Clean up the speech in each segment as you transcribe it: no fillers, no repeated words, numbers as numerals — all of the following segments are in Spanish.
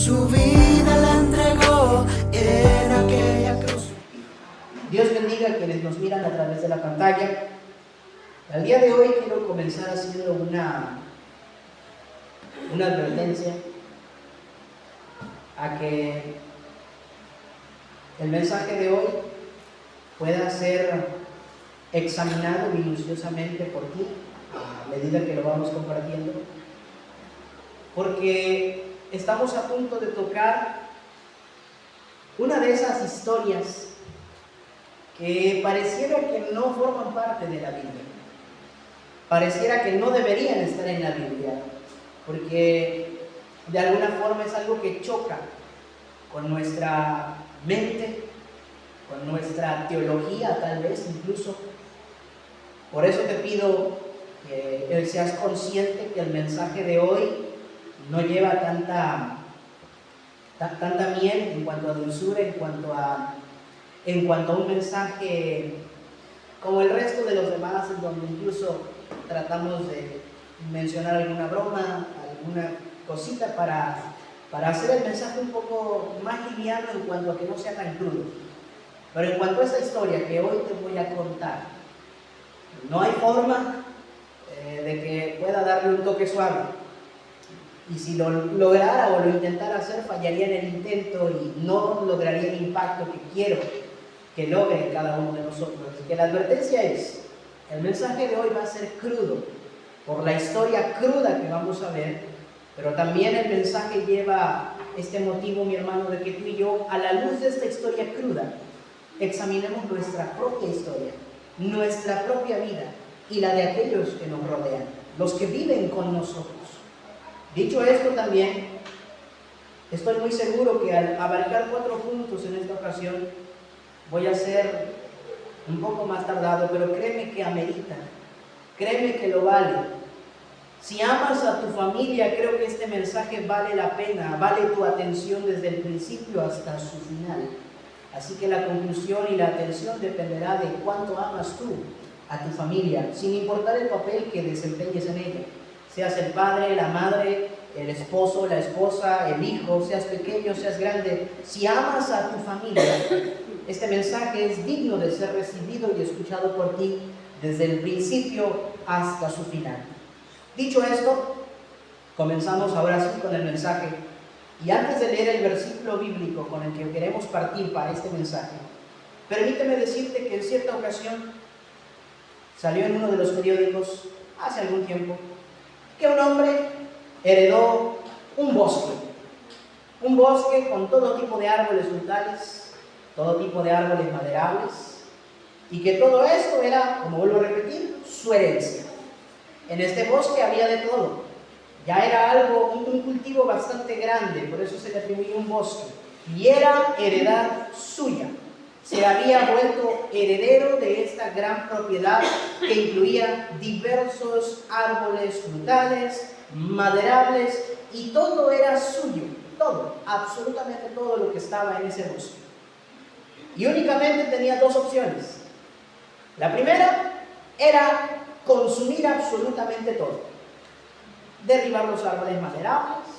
su vida la entregó en aquella cruz. Dios bendiga a quienes nos miran a través de la pantalla. Al día de hoy quiero comenzar haciendo una advertencia a que el mensaje de hoy pueda ser examinado minuciosamente por ti a medida que lo vamos compartiendo, porque estamos a punto de tocar una de esas historias que pareciera que no forman parte de la Biblia, pareciera que no deberían estar en la Biblia, porque de alguna forma es algo que choca con nuestra mente, con nuestra teología, tal vez incluso. Por eso te pido que seas consciente que el mensaje de hoy no lleva tanta miel en cuanto a dulzura, en cuanto a un mensaje como el resto de los demás, en donde incluso tratamos de mencionar alguna broma, alguna cosita para hacer el mensaje un poco más liviano en cuanto a que no sea tan crudo. Pero en cuanto a esta historia que hoy te voy a contar, no hay forma de que pueda darle un toque suave. Y si lo lograra o lo intentara hacer, fallaría en el intento y no lograría el impacto que quiero que logre cada uno de nosotros. Así que la advertencia es, el mensaje de hoy va a ser crudo, por la historia cruda que vamos a ver, pero también el mensaje lleva este motivo, mi hermano, de que tú y yo, a la luz de esta historia cruda, examinemos nuestra propia historia, nuestra propia vida y la de aquellos que nos rodean, los que viven con nosotros. Dicho esto, también estoy muy seguro que al abarcar 4 puntos en esta ocasión voy a ser un poco más tardado, pero créeme que amerita, créeme que lo vale. Si amas a tu familia, creo que este mensaje vale la pena, vale tu atención desde el principio hasta su final. Así que la conclusión y la atención dependerá de cuánto amas tú a tu familia, sin importar el papel que desempeñes en ella. Seas el padre, la madre, el esposo, la esposa, el hijo, seas pequeño, seas grande. Si amas a tu familia, este mensaje es digno de ser recibido y escuchado por ti desde el principio hasta su final. Dicho esto, comenzamos ahora sí con el mensaje. Y antes de leer el versículo bíblico con el que queremos partir para este mensaje, permíteme decirte que en cierta ocasión salió en uno de los periódicos hace algún tiempo que un hombre heredó un bosque con todo tipo de árboles frutales, todo tipo de árboles maderables, y que todo esto era, como vuelvo a repetir, su herencia. En este bosque había de todo, ya era algo, un cultivo bastante grande, por eso se le atribuía un bosque, y era heredad suya. Se había vuelto heredero de esta gran propiedad que incluía diversos árboles frutales, maderables, y todo era suyo, todo, absolutamente todo lo que estaba en ese bosque. Y únicamente tenía 2 opciones. La primera era consumir absolutamente todo. Derribar los árboles maderables,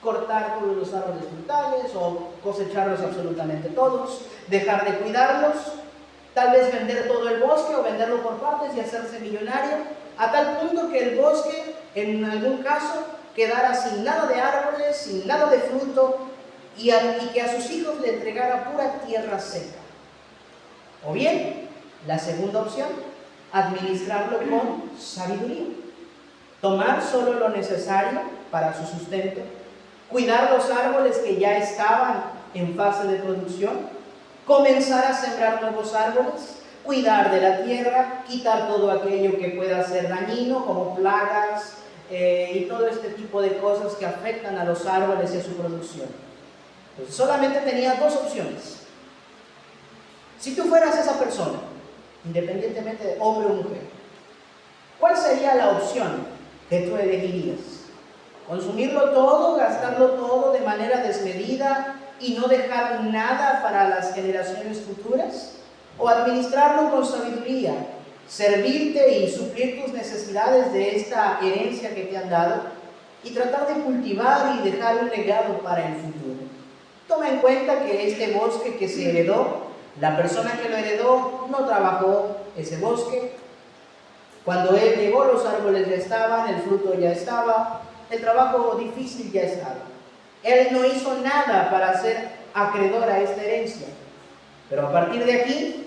cortar todos los árboles frutales o cosecharlos absolutamente todos, dejar de cuidarlos, tal vez vender todo el bosque o venderlo por partes y hacerse millonario, a tal punto que el bosque, en algún caso, quedara sin nada de árboles, sin nada de fruto y que a sus hijos le entregara pura tierra seca. O bien, la segunda opción, administrarlo con sabiduría. Tomar solo lo necesario para su sustento, cuidar los árboles que ya estaban en fase de producción, comenzar a sembrar nuevos árboles, cuidar de la tierra, quitar todo aquello que pueda ser dañino, como plagas y todo este tipo de cosas que afectan a los árboles y a su producción. Entonces, solamente tenía 2 opciones. Si tú fueras esa persona, independientemente de hombre o mujer, ¿cuál sería la opción que tú elegirías? ¿Consumirlo todo, gastarlo todo de manera desmedida y no dejar nada para las generaciones futuras? ¿O administrarlo con sabiduría, servirte y suplir tus necesidades de esta herencia que te han dado, y tratar de cultivar y dejar un legado para el futuro. Toma en cuenta que este bosque que se heredó, la persona que lo heredó no trabajó ese bosque. Cuando él llegó, los árboles ya estaban, el fruto ya estaba, el trabajo difícil ya estaba. Él no hizo nada para ser acreedor a esta herencia. Pero a partir de aquí,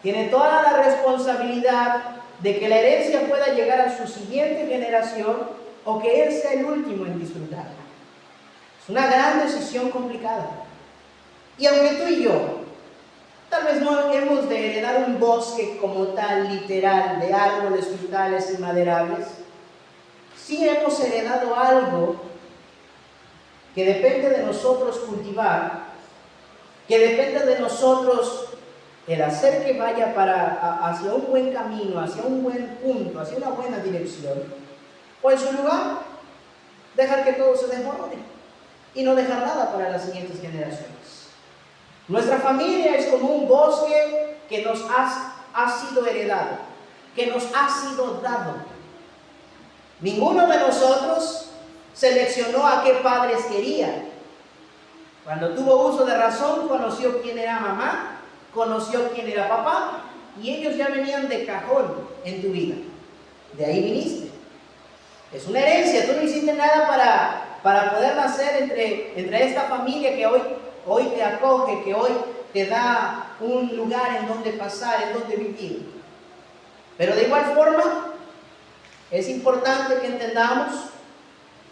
tiene toda la responsabilidad de que la herencia pueda llegar a su siguiente generación o que él sea el último en disfrutarla. Es una gran decisión complicada. Y aunque tú y yo, tal vez no hemos de heredar un bosque como tal, literal, de árboles frutales y maderables, sí hemos heredado algo que depende de nosotros cultivar, que depende de nosotros el hacer que vaya hacia un buen camino, hacia un buen punto, hacia una buena dirección, o en su lugar, dejar que todo se desmorone y no dejar nada para las siguientes generaciones. Nuestra familia es como un bosque que nos ha sido heredado, que nos ha sido dado. Ninguno de nosotros seleccionó a qué padres quería. Cuando tuvo uso de razón, conoció quién era mamá, conoció quién era papá, y ellos ya venían de cajón en tu vida. De ahí viniste. Es una herencia, tú no hiciste nada para poder nacer entre esta familia que hoy te acoge, que hoy te da un lugar en donde pasar, en donde vivir. Pero de igual forma, es importante que entendamos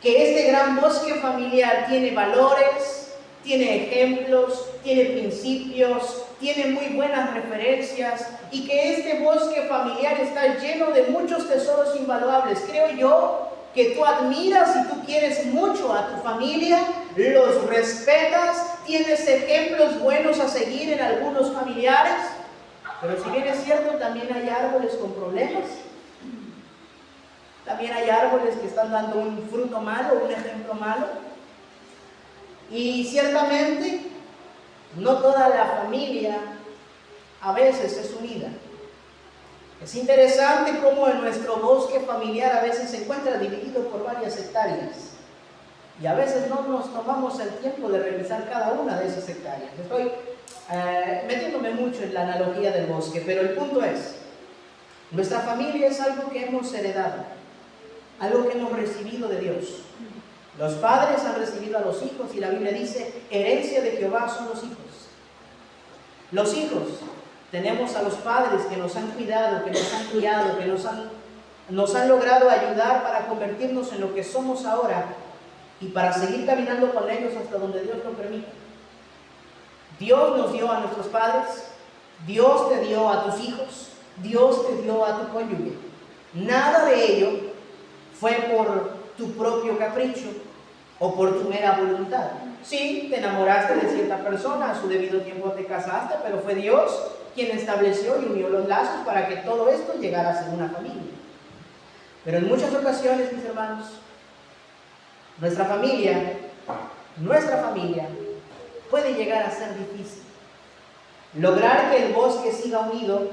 que este gran bosque familiar tiene valores, tiene ejemplos, tiene principios, tiene muy buenas referencias y que este bosque familiar está lleno de muchos tesoros invaluables. Creo yo que tú admiras y tú quieres mucho a tu familia, los respetas, tienes ejemplos buenos a seguir en algunos familiares, pero si bien es cierto, también hay árboles con problemas. También hay árboles que están dando un fruto malo, un ejemplo malo. Y ciertamente, no toda la familia a veces es unida. Es interesante cómo en nuestro bosque familiar a veces se encuentra dividido por varias hectáreas. Y a veces no nos tomamos el tiempo de revisar cada una de esas hectáreas. Estoy metiéndome mucho en la analogía del bosque, pero el punto es, nuestra familia es algo que hemos heredado, algo que hemos recibido de Dios. Los padres han recibido a los hijos y la Biblia dice, herencia de Jehová son los hijos. Los hijos, tenemos a los padres que nos han cuidado, que nos han criado, que nos han logrado ayudar para convertirnos en lo que somos ahora y para seguir caminando con ellos hasta donde Dios lo permita. Dios nos dio a nuestros padres, Dios te dio a tus hijos, Dios te dio a tu cónyuge. Nada de ello fue por tu propio capricho o por tu mera voluntad. Sí, te enamoraste de cierta persona, a su debido tiempo te casaste, pero fue Dios quien estableció y unió los lazos para que todo esto llegara a ser una familia. Pero en muchas ocasiones, mis hermanos, nuestra familia puede llegar a ser difícil. Lograr que el bosque siga unido,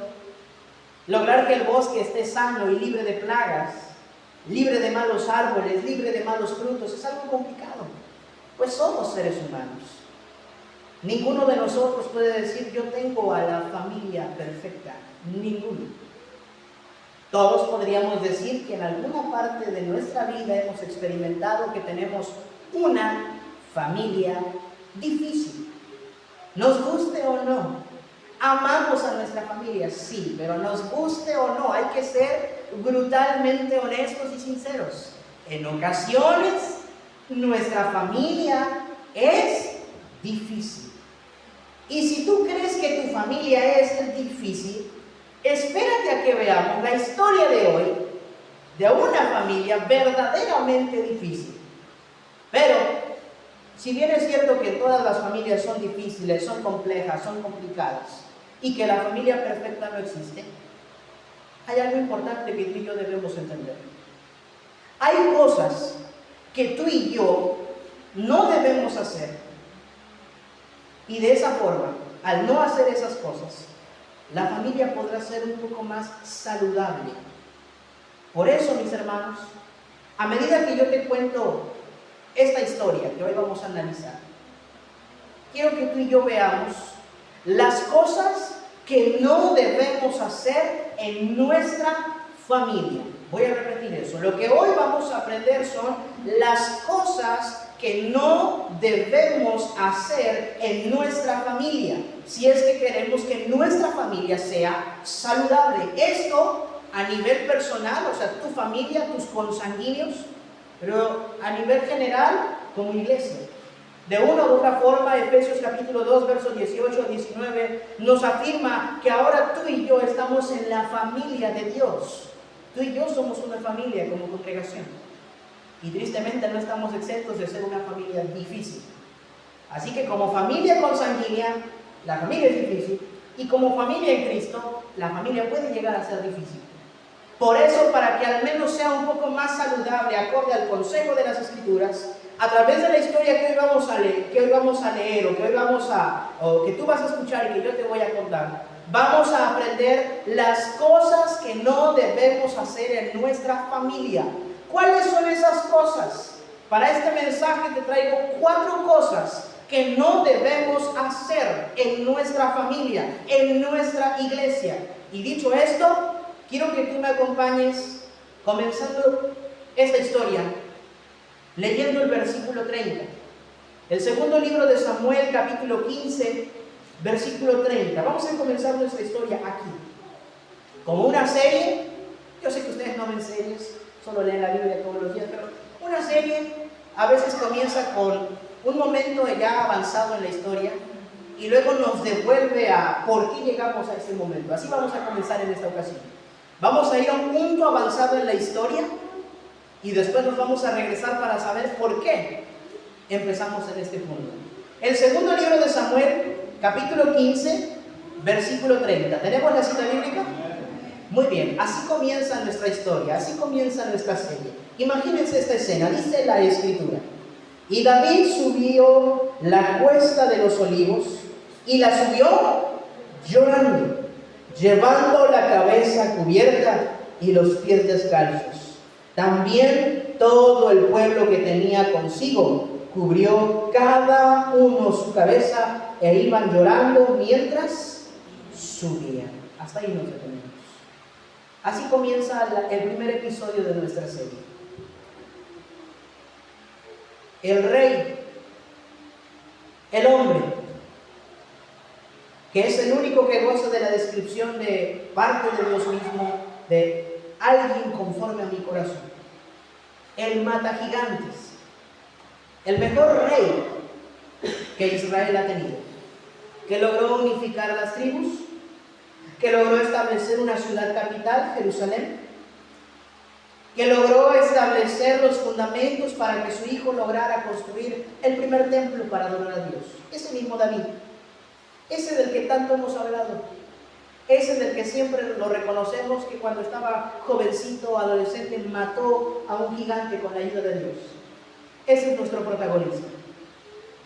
lograr que el bosque esté sano y libre de plagas, libre de malos árboles, libre de malos frutos, es algo complicado, pues somos seres humanos. Ninguno de nosotros puede decir, yo tengo a la familia perfecta, ninguno. Todos podríamos decir que en alguna parte de nuestra vida hemos experimentado que tenemos una familia difícil. Nos guste o no, amamos a nuestra familia, sí, pero nos guste o no, hay que ser brutalmente honestos y sinceros. En ocasiones, nuestra familia es difícil. Y si tú crees que tu familia es difícil, espérate a que veamos la historia de hoy de una familia verdaderamente difícil. Pero, si bien es cierto que todas las familias son difíciles, son complejas, son complicadas, y que la familia perfecta no existe, hay algo importante que tú y yo debemos entender. Hay cosas que tú y yo no debemos hacer. Y de esa forma, al no hacer esas cosas, la familia podrá ser un poco más saludable. Por eso, mis hermanos, A medida que yo te cuento esta historia que hoy vamos a analizar, quiero que tú y yo veamos las cosas que no debemos hacer en nuestra familia. Voy a repetir eso. Lo que hoy vamos a aprender son las cosas que no debemos hacer en nuestra familia, si es que queremos que nuestra familia sea saludable. Esto a nivel personal, o sea, tu familia, tus consanguíneos, pero a nivel general, como iglesia. De una u otra forma, Efesios capítulo 2, versos 18 a 19, nos afirma que ahora tú y yo estamos en la familia de Dios. Tú y yo somos una familia como congregación. Y tristemente no estamos exentos de ser una familia difícil. Así que como familia consanguínea, la familia es difícil. Y como familia en Cristo, la familia puede llegar a ser difícil. Por eso, para que al menos sea un poco más saludable, acorde al consejo de las Escrituras, a través de la historia que hoy vamos a leer, o que tú vas a escuchar y que yo te voy a contar, vamos a aprender las cosas que no debemos hacer en nuestra familia. ¿Cuáles son esas cosas? Para este mensaje te traigo 4 cosas que no debemos hacer en nuestra familia, en nuestra iglesia. Y dicho esto, quiero que tú me acompañes comenzando esta historia leyendo el versículo 30. El segundo libro de Samuel, capítulo 15, versículo 30. Vamos a comenzar nuestra historia aquí. Como una serie, yo sé que ustedes no ven series, solo leen la Biblia todos los días, pero una serie a veces comienza con un momento ya avanzado en la historia y luego nos devuelve a por qué llegamos a ese momento. Así vamos a comenzar en esta ocasión. Vamos a ir a un punto avanzado en la historia y después nos vamos a regresar para saber por qué empezamos en este punto. El segundo libro de Samuel, capítulo 15, versículo 30. ¿Tenemos la cita bíblica? Muy bien, así comienza nuestra historia, así comienza nuestra serie. Imagínense esta escena, dice la Escritura. Y David subió la cuesta de los olivos y la subió llorando, llevando la cabeza cubierta y los pies descalzos. También todo el pueblo que tenía consigo cubrió cada uno su cabeza e iban llorando mientras subían. Hasta ahí nos detenemos. Así comienza el primer episodio de nuestra serie. El rey, el hombre, que es el único que goza de la descripción de parte de Dios mismo, de alguien conforme a mi corazón. El matagigantes, el mejor rey que Israel ha tenido, que logró unificar a las tribus, que logró establecer una ciudad capital, Jerusalén, que logró establecer los fundamentos para que su hijo lograra construir el primer templo para adorar a Dios. Ese mismo David, ese del que tanto hemos hablado, ese del que siempre lo reconocemos, que cuando estaba jovencito, adolescente, mató a un gigante con la ayuda de Dios. Ese es nuestro protagonista.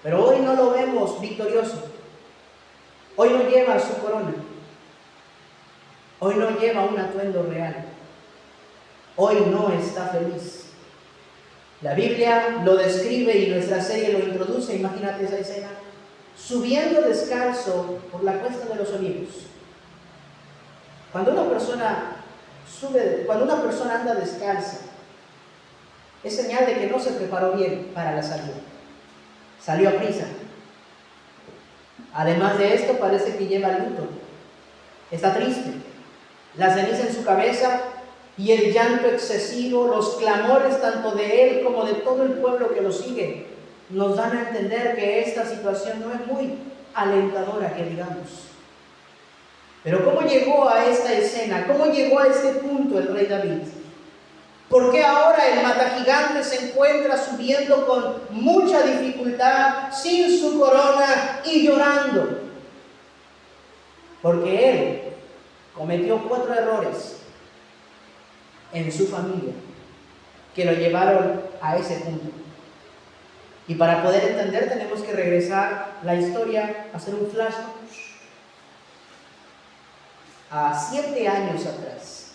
Pero hoy no lo vemos victorioso. Hoy no lleva su corona. Hoy no lleva un atuendo real. Hoy no está feliz. La Biblia lo describe y nuestra serie lo introduce. Imagínate esa escena. Subiendo descalzo por la cuesta de los olivos. Cuando una persona anda descalza, es señal de que no se preparó bien para la salida. Salió a prisa. Además de esto, parece que lleva luto. Está triste. La ceniza en su cabeza y el llanto excesivo, los clamores tanto de él como de todo el pueblo que lo sigue, nos dan a entender que esta situación no es muy alentadora, que digamos. Pero ¿cómo llegó a esta escena? ¿Cómo llegó a este punto el rey David? ¿Por qué ahora el matagigante se encuentra subiendo con mucha dificultad, sin su corona y llorando? Porque él cometió 4 errores en su familia que lo llevaron a ese punto. Y para poder entender tenemos que regresar la historia, hacer un flashback a 7 años atrás.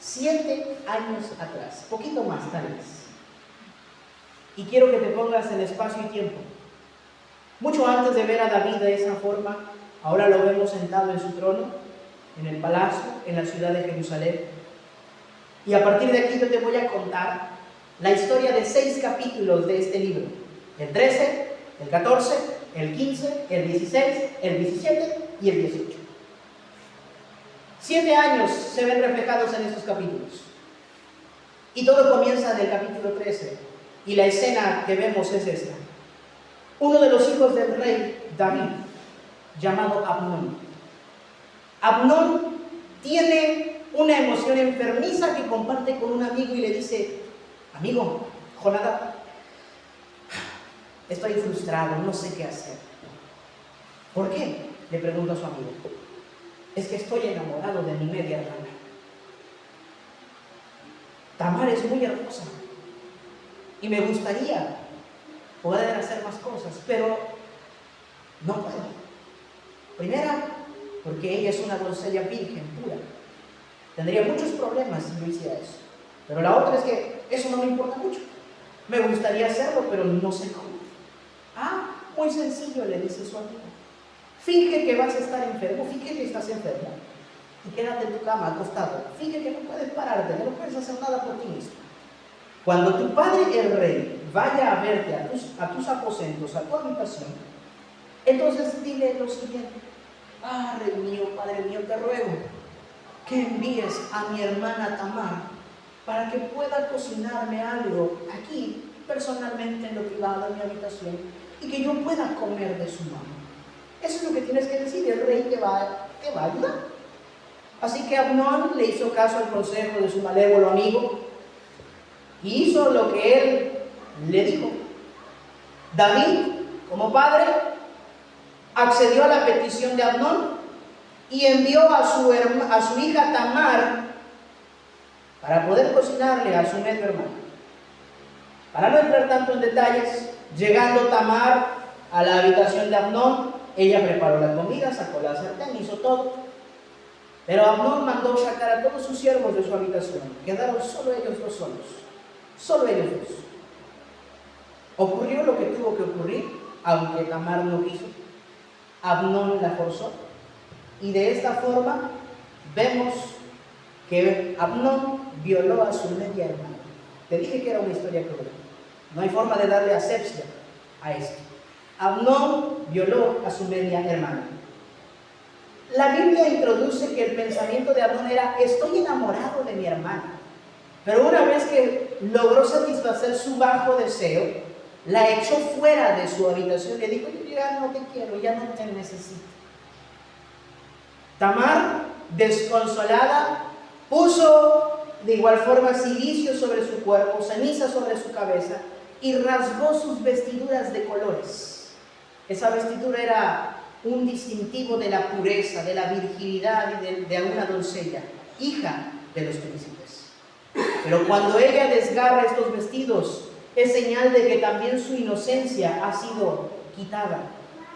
7 años atrás, poquito más tal vez. Y quiero que te pongas en espacio y tiempo. Mucho antes de ver a David de esa forma, ahora lo vemos sentado en su trono, en el palacio, en la ciudad de Jerusalén. Y a partir de aquí yo te voy a contar la historia de 6 capítulos de este libro. El 13, el 14, el 15, el 16, el 17 y el 18. 7 años se ven reflejados en estos capítulos. Y todo comienza del capítulo 13. Y la escena que vemos es esta. Uno de los hijos del rey David, llamado Amnón. Amnón tiene una emoción enfermiza que comparte con un amigo y le dice: amigo, Jonadab, estoy frustrado, no sé qué hacer. ¿Por qué?, le pregunta a su amigo. Es que estoy enamorado de mi media hermana. Tamar es muy hermosa y me gustaría poder hacer más cosas, pero no puedo. Primera, porque ella es una doncella virgen pura. Tendría muchos problemas si yo hiciera eso. Pero la otra es que eso no me importa mucho. Me gustaría hacerlo, pero no sé cómo. Ah, muy sencillo, le dice su amigo. Finge que vas a estar enfermo, finge que estás enfermo y quédate en tu cama acostado. Finge que no puedes pararte, que no puedes hacer nada por ti mismo. Cuando tu padre el rey vaya a verte a tus aposentos, a tu habitación, entonces dile lo siguiente: ah, rey mío, padre mío, te ruego que envíes a mi hermana Tamar para que pueda cocinarme algo aquí, personalmente, en lo privado, en mi habitación, y que yo pueda comer de su mano. Eso es lo que tienes que decir, y el rey te va a ayudar. Así que Amnón le hizo caso al consejo de su malévolo amigo y hizo lo que él le dijo. David, como padre, accedió a la petición de Amnón y envió a su hija Tamar para poder cocinarle a su medio hermano. Para no entrar tanto en detalles, llegando Tamar a la habitación de Amnón, ella preparó la comida, sacó la sartén, hizo todo. Pero Amnón mandó sacar a todos sus siervos de su habitación. Quedaron solo ellos dos solos. Solo ellos dos. Ocurrió lo que tuvo que ocurrir, aunque Tamar no quiso. Amnón la forzó. Y de esta forma vemos que Amnón violó a su media hermana. Te dije que era una historia cruel. No hay forma de darle asepsia a esto. Amnón violó a su media hermana. La Biblia introduce que el pensamiento de Amnón era: estoy enamorado de mi hermana. Pero una vez que logró satisfacer su bajo deseo, la echó fuera de su habitación y le dijo: yo ya no te quiero, ya no te necesito. Tamar, desconsolada, puso de igual forma cilicio sobre su cuerpo, ceniza sobre su cabeza, y rasgó sus vestiduras de colores. Esa vestidura era un distintivo de la pureza, de la virginidad y de una doncella, hija de los príncipes. Pero cuando ella desgarra estos vestidos, es señal de que también su inocencia ha sido quitada.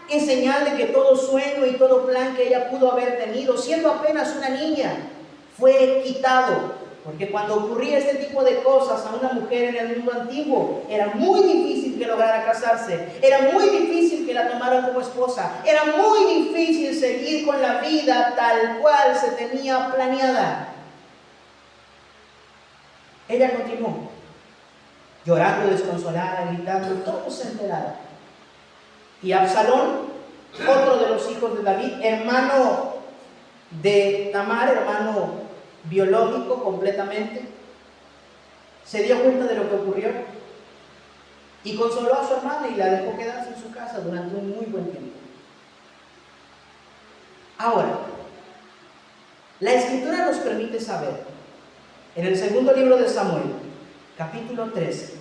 Es señal de que todo sueño y todo plan que ella pudo haber tenido, siendo apenas una niña, fue quitado. Porque cuando ocurría este tipo de cosas a una mujer en el mundo antiguo, era muy difícil que lograra casarse, era muy difícil que la tomaran como esposa, era muy difícil seguir con la vida tal cual se tenía planeada. Ella continuó, llorando, desconsolada, gritando, todos se enteraron. Y Absalón, otro de los hijos de David, hermano de Tamar, hermano biológico completamente, se dio cuenta de lo que ocurrió y consoló a su hermana y la dejó quedarse en su casa durante un muy buen tiempo. Ahora, la Escritura nos permite saber, en el segundo libro de Samuel, capítulo 13,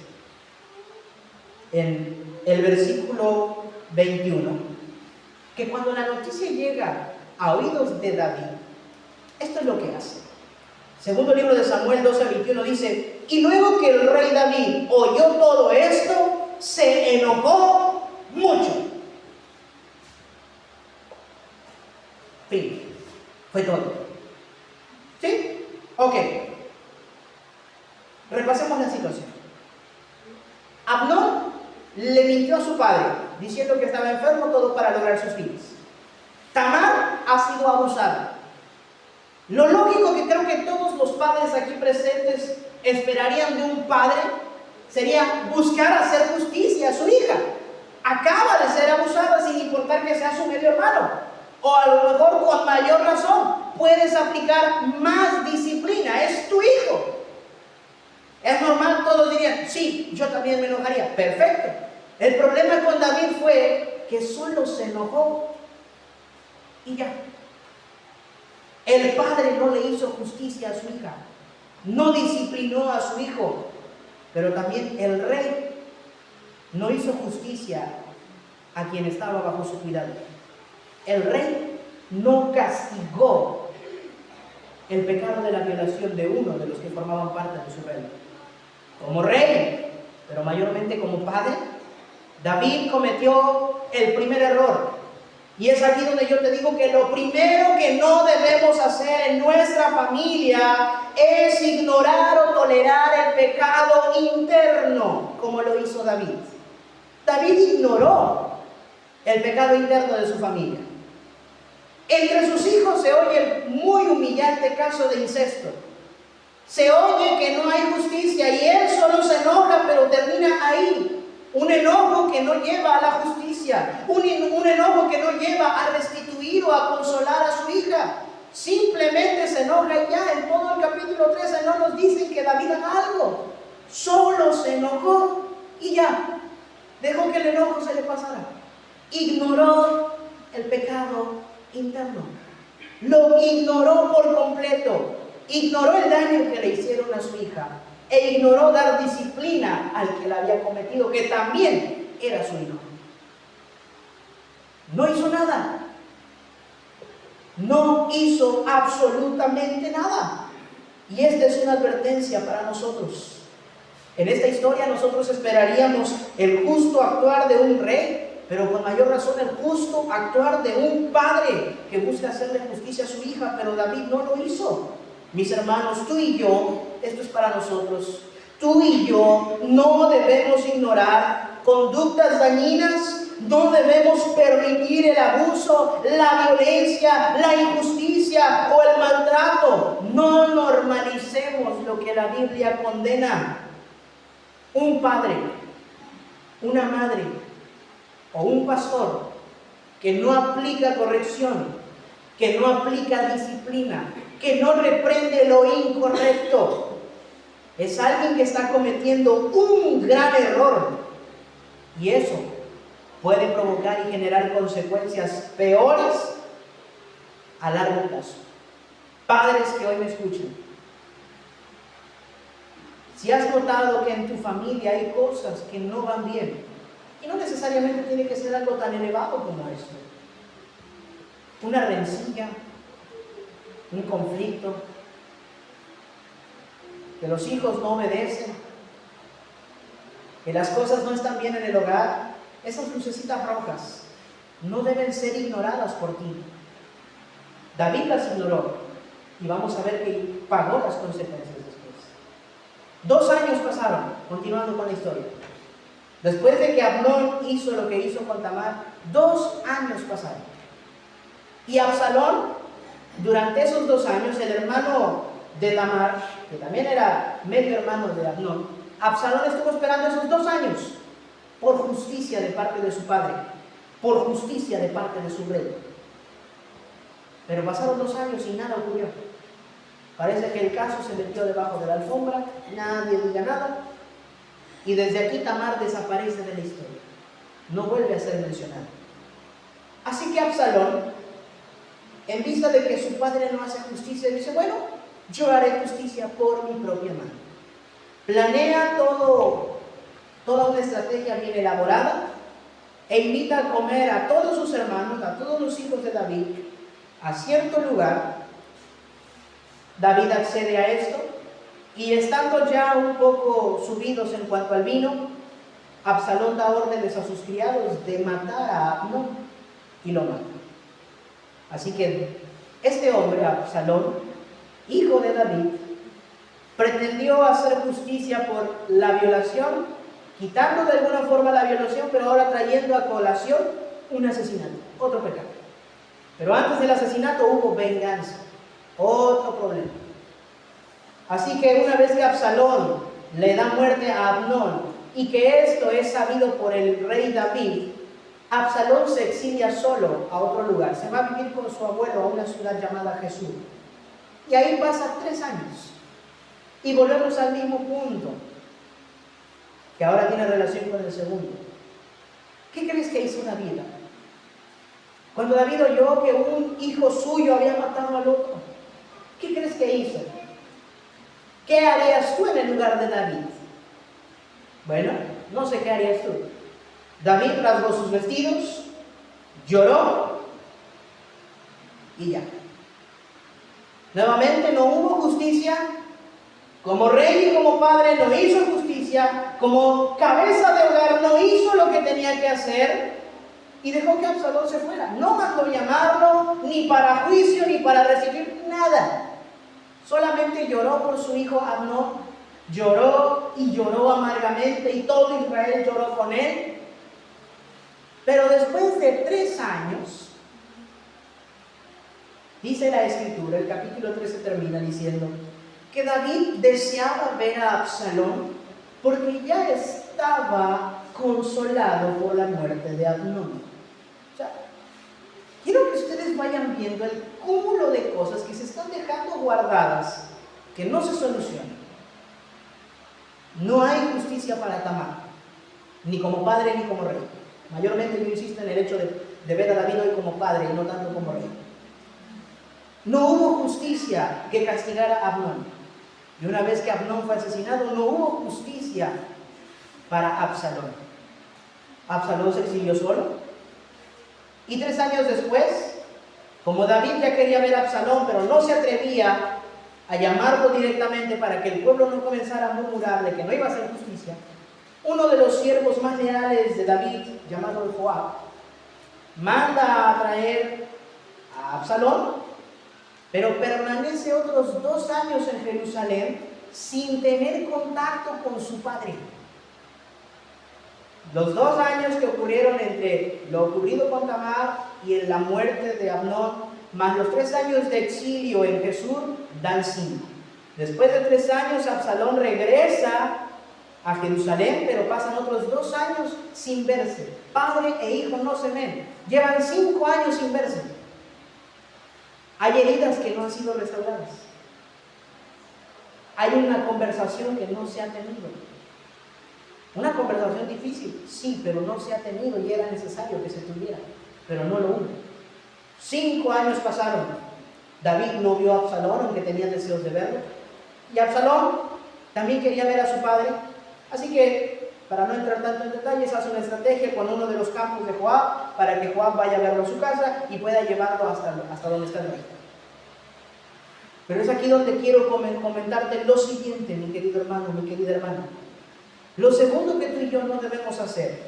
en el versículo 21, que cuando la noticia llega a oídos de David, esto es lo que hace. Segundo libro de Samuel 12:21 dice: y luego que el rey David oyó todo esto, se enojó mucho. Fin. Fue todo. ¿Sí? Ok. Repasemos la situación. Amnón le mintió a su padre, diciendo que estaba enfermo, todo para lograr sus fines. Tamar ha sido abusada. Lo lógico que creo que todos los padres aquí presentes esperarían de un padre sería buscar hacer justicia a su hija. Acaba de ser abusada sin importar que sea su medio hermano. O a lo mejor con mayor razón puedes aplicar más disciplina. Es tu hijo. Es normal, todos dirían, sí, yo también me enojaría. Perfecto. El problema con David fue que solo se enojó y ya. El padre no le hizo justicia a su hija, no disciplinó a su hijo, pero también el rey no hizo justicia a quien estaba bajo su cuidado. El rey no castigó el pecado de la violación de uno de los que formaban parte de su reino. Como rey, pero mayormente como padre, David cometió el primer error. Y es aquí donde yo te digo que lo primero que no debemos hacer en nuestra familia es ignorar o tolerar el pecado interno, como lo hizo David. David ignoró el pecado interno de su familia. Entre sus hijos se oye el muy humillante caso de incesto. Se oye que no hay justicia y él solo se enoja, pero termina ahí. Un enojo que no lleva a la justicia, un enojo que no lleva a restituir o a consolar a su hija. Simplemente se enoja y ya. En todo el capítulo 13 no nos dicen que David haga algo. Solo se enojó y ya. Dejó que el enojo se le pasara. Ignoró el pecado interno. Lo ignoró por completo. Ignoró el daño que le hicieron a su hija. E ignoró dar disciplina al que la había cometido, que también era su hijo. No hizo nada. No hizo absolutamente nada. Y esta es una advertencia para nosotros. En esta historia nosotros esperaríamos el justo actuar de un rey, pero con mayor razón el justo actuar de un padre que busca hacerle justicia a su hija, pero David no lo hizo. Mis hermanos, tú y yo, esto es para nosotros, tú y yo no debemos ignorar conductas dañinas, no debemos permitir el abuso, la violencia, la injusticia o el maltrato. No normalicemos lo que la Biblia condena. Un padre, una madre o un pastor que no aplica corrección, que no aplica disciplina, que no reprende lo incorrecto, es alguien que está cometiendo un gran error, y eso puede provocar y generar consecuencias peores a largo plazo. Padres que hoy me escuchan, si has notado que en tu familia hay cosas que no van bien, y no necesariamente tiene que ser algo tan elevado como esto, una rencilla, un conflicto, que los hijos no obedecen, que las cosas no están bien en el hogar, esas lucecitas rojas no deben ser ignoradas por ti. David las ignoró y vamos a ver que pagó las consecuencias después. 2 años pasaron, continuando con la historia. Después de que Amnón hizo lo que hizo con Tamar, 2 años pasaron. Y Absalón, durante esos 2 años, el hermano de Tamar, que también era medio hermano de Amnón, Absalón estuvo esperando esos 2 años por justicia de parte de su padre, por justicia de parte de su rey. Pero pasaron 2 años y nada ocurrió. Parece que el caso se metió debajo de la alfombra, nadie diga nada, y desde aquí Tamar desaparece de la historia. No vuelve a ser mencionado. Así que Absalón, en vista de que su padre no hace justicia, dice, bueno, yo haré justicia por mi propia mano. Planea toda una estrategia bien elaborada e invita a comer a todos sus hermanos, a todos los hijos de David, a cierto lugar. David accede a esto y estando ya un poco subidos en cuanto al vino, Absalón da órdenes a sus criados de matar a Amnón y lo mata. Así que este hombre, Absalón, hijo de David, pretendió hacer justicia por la violación, quitando de alguna forma la violación, pero ahora trayendo a colación un asesinato, otro pecado. Pero antes del asesinato hubo venganza, otro problema. Así que una vez que Absalón le da muerte a Amnón y que esto es sabido por el rey David, Absalón se exilia solo a otro lugar. Se va a vivir con su abuelo a una ciudad llamada Jesús. Y ahí pasa 3 años. Y volvemos al mismo punto, que ahora tiene relación con el segundo. ¿Qué crees que hizo David? Cuando David oyó que un hijo suyo había matado al otro, ¿qué crees que hizo? ¿Qué harías tú en el lugar de David? Bueno, no sé qué harías tú. David rasgó sus vestidos, lloró y ya. Nuevamente no hubo justicia. Como rey y como padre no hizo justicia. Como cabeza de hogar no hizo lo que tenía que hacer. Y dejó que Absalón se fuera. No mandó llamarlo, ni para juicio, ni para recibir nada. Solamente lloró por su hijo Amnón. Lloró y lloró amargamente y todo Israel lloró con él. Pero después de 3 años, dice la Escritura, el capítulo 13 termina diciendo que David deseaba ver a Absalón porque ya estaba consolado por la muerte de Amnón. O sea, quiero que ustedes vayan viendo el cúmulo de cosas que se están dejando guardadas, que no se solucionan. No hay justicia para Tamar, ni como padre ni como rey. Mayormente yo insisto en el hecho de ver a David hoy como padre y no tanto como rey. No hubo justicia que castigara a Amnón. Y una vez que Amnón fue asesinado, no hubo justicia para Absalón. Absalón se exilió solo. Y 3 años después, como David ya quería ver a Absalón, pero no se atrevía a llamarlo directamente para que el pueblo no comenzara a murmurar de que no iba a hacer justicia, uno de los siervos más leales de David, llamado Joab, manda a traer a Absalón, pero permanece otros 2 años en Jerusalén sin tener contacto con su padre. Los 2 años que ocurrieron entre lo ocurrido con Tamar y en la muerte de Amnón, más los 3 años de exilio en Jesús, dan 5. Después de 3 años, Absalón regresa a Jerusalén, pero pasan otros 2 años sin verse. Padre e hijo no se ven. Llevan 5 años sin verse. Hay heridas que no han sido restauradas. Hay una conversación que no se ha tenido. Una conversación difícil, sí, pero no se ha tenido y era necesario que se tuviera, pero no lo hubo. 5 años pasaron. David no vio a Absalón, aunque tenía deseos de verlo. Y Absalón también quería ver a su padre. Así que, para no entrar tanto en detalles, hace una estrategia con uno de los campos de Joab para que Joab vaya a verlo a su casa y pueda llevarlo hasta donde está el rey. Pero es aquí donde quiero comentarte lo siguiente, mi querido hermano, mi querida hermana. Lo segundo que tú y yo no debemos hacer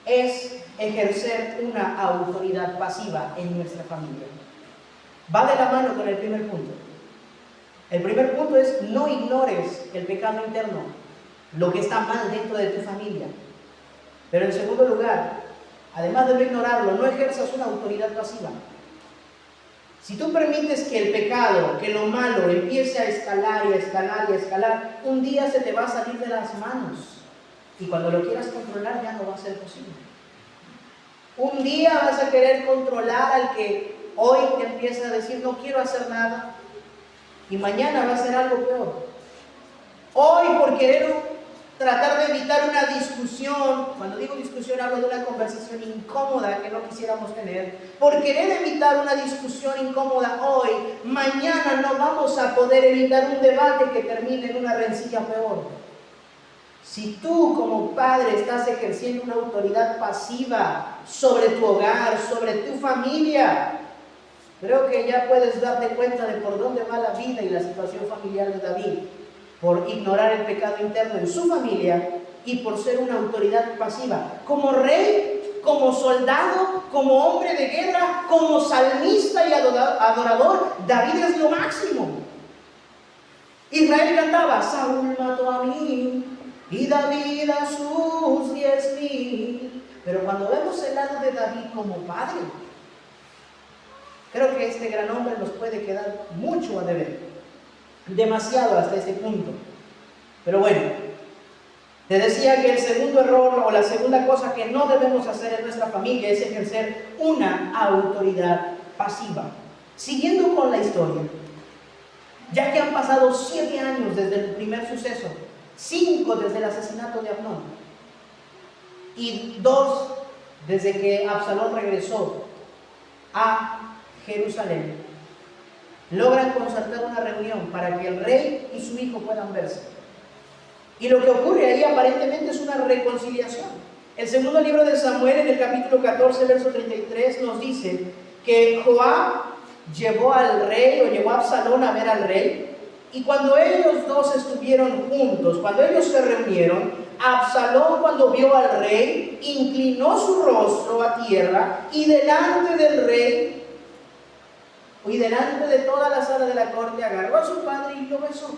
es ejercer una autoridad pasiva en nuestra familia. Va de la mano con el primer punto. El primer punto es: no ignores el pecado interno, lo que está mal dentro de tu familia. Pero en segundo lugar, además de no ignorarlo, no ejerzas una autoridad pasiva. Si tú permites que el pecado, que lo malo empiece a escalar y a escalar y a escalar, un día se te va a salir de las manos. Y cuando lo quieras controlar ya no va a ser posible. Un día vas a querer controlar al que hoy te empieza a decir no quiero hacer nada. Y mañana va a ser algo peor. Hoy por querer tratar de evitar una discusión, cuando digo discusión hablo de una conversación incómoda que no quisiéramos tener, por querer evitar una discusión incómoda hoy, mañana no vamos a poder evitar un debate que termine en una rencilla peor. Si tú como padre estás ejerciendo una autoridad pasiva sobre tu hogar, sobre tu familia, creo que ya puedes darte cuenta de por dónde va la vida y la situación familiar de David, por ignorar el pecado interno en su familia y por ser una autoridad pasiva. Como rey, como soldado, como hombre de guerra, como salmista y adorador, David es lo máximo. Israel cantaba, Saúl mató a 1000 y David a sus 10,000. Pero cuando vemos el lado de David como padre, creo que este gran hombre nos puede quedar mucho a deber. Demasiado hasta ese punto. Pero bueno, te decía que el segundo error o la segunda cosa que no debemos hacer en nuestra familia es ejercer una autoridad pasiva. Siguiendo con la historia, ya que han pasado 7 años desde el primer suceso, 5 desde el asesinato de Amnón y 2 desde que Absalón regresó a Jerusalén, logran concertar una reunión para que el rey y su hijo puedan verse. Y lo que ocurre ahí aparentemente es una reconciliación. El segundo libro de Samuel, en el capítulo 14, verso 33, nos dice que Joab llevó al rey, o llevó a Absalón a ver al rey, y cuando ellos dos estuvieron juntos, cuando ellos se reunieron, Absalón, cuando vio al rey, inclinó su rostro a tierra, y delante del rey y delante de toda la sala de la corte agarró a su padre y lo besó.